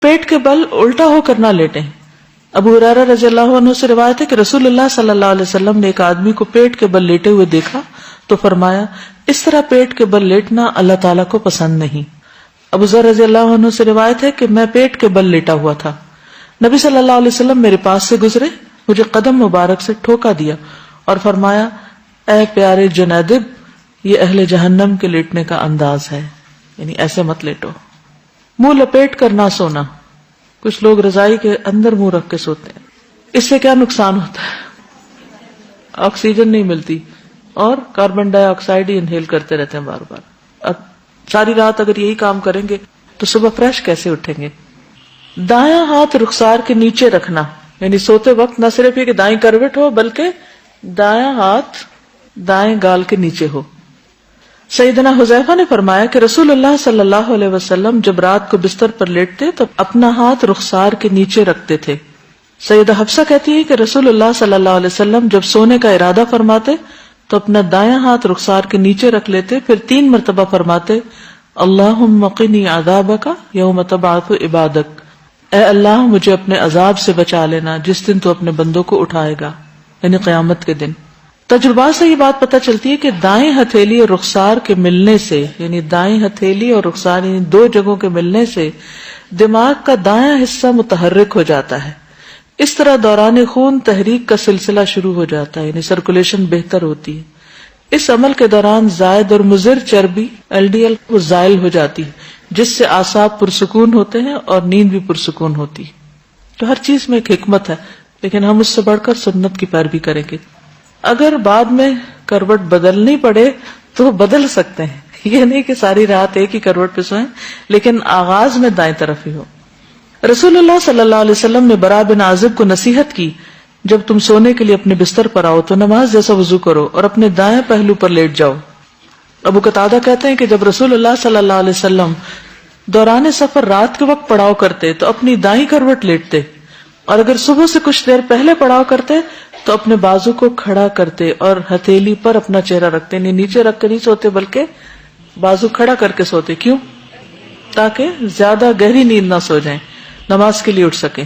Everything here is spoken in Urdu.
پیٹ کے بل الٹا ہو کر نہ لیٹیں. ابو ہریرہ رضی اللہ عنہ سے روایت ہے کہ رسول اللہ صلی اللہ علیہ وسلم نے ایک آدمی کو پیٹ کے بل لیٹے ہوئے دیکھا تو فرمایا اس طرح پیٹ کے بل لیٹنا اللہ تعالیٰ کو پسند نہیں. ابو ذر رضی اللہ عنہ سے روایت ہے کہ میں پیٹ کے بل لیٹا ہوا تھا, نبی صلی اللہ علیہ وسلم میرے پاس سے گزرے, مجھے قدم مبارک سے ٹھوکا دیا اور فرمایا اے پیارے جنیدب, یہ اہل جہنم کے لیٹنے کا انداز ہے, یعنی ایسے مت لیٹو. منہ لپیٹ کر نہ سونا, کچھ لوگ رضائی کے اندر منہ رکھ کے سوتے ہیں, اس سے کیا نقصان ہوتا ہے؟ آکسیجن نہیں ملتی اور کاربن ڈائی آکسائڈ ہی انہیل کرتے رہتے ہیں بار بار. اب ساری رات اگر یہی کام کریں گے تو صبح فریش کیسے اٹھیں گے؟ دایاں ہاتھ رخسار کے نیچے رکھنا, یعنی سوتے وقت نہ صرف یہ کہ دائیں کروٹ ہو بلکہ دایاں ہاتھ دائیں گال کے نیچے ہو. سیدنا حذیفہ نے فرمایا کہ رسول اللہ صلی اللہ علیہ وسلم جب رات کو بستر پر لیٹتے تو اپنا ہاتھ رخسار کے نیچے رکھتے تھے. سیدہ حفصہ کہتی ہے کہ رسول اللہ صلی اللہ علیہ وسلم جب سونے کا ارادہ فرماتے تو اپنا دایاں ہاتھ رخسار کے نیچے رکھ لیتے, پھر 3 مرتبہ فرماتے اللہم قنی عذابک یوم تبعث عبادک, اے اللہ مجھے اپنے عذاب سے بچا لینا جس دن تو اپنے بندوں کو اٹھائے گا, یعنی قیامت کے دن. تجربات سے یہ بات پتہ چلتی ہے کہ دائیں ہتھیلی اور رخسار کے ملنے سے, یعنی دائیں ہتھیلی اور رخسار یعنی 2 جگہوں کے ملنے سے دماغ کا دایاں حصہ متحرک ہو جاتا ہے. اس طرح دوران خون تحریک کا سلسلہ شروع ہو جاتا ہے, یعنی سرکولیشن بہتر ہوتی ہے. اس عمل کے دوران زائد اور مضر چربی LDL وہ زائل ہو جاتی ہے, جس سے اعصاب پرسکون ہوتے ہیں اور نیند بھی پرسکون ہوتی. تو ہر چیز میں ایک حکمت ہے, لیکن ہم اس سے بڑھ کر سنت کی پیروی کریں گے. اگر بعد میں کروٹ بدلنی پڑے تو بدل سکتے ہیں, یہ نہیں کہ ساری رات ایک ہی کروٹ پہ سوئیں, لیکن آغاز میں دائیں طرف ہی ہو. رسول اللہ صلی اللہ علیہ وسلم نے براء بن عازب کو نصیحت کی جب تم سونے کے لیے اپنے بستر پر آؤ تو نماز جیسا وضو کرو اور اپنے دائیں پہلو پر لیٹ جاؤ. ابو قتادہ کہتے ہیں کہ جب رسول اللہ صلی اللہ علیہ وسلم دوران سفر رات کے وقت پڑاؤ کرتے تو اپنی دائیں کروٹ لیٹتے, اور اگر صبح سے کچھ دیر پہلے پڑاؤ کرتے تو اپنے بازو کو کھڑا کرتے اور ہتھیلی پر اپنا چہرہ رکھتے, نہیں نیچے رکھ کے نہیں سوتے بلکہ بازو کھڑا کر کے سوتے. کیوں؟ تاکہ زیادہ گہری نیند نہ سو جائیں, نماز کے لیے اٹھ سکیں.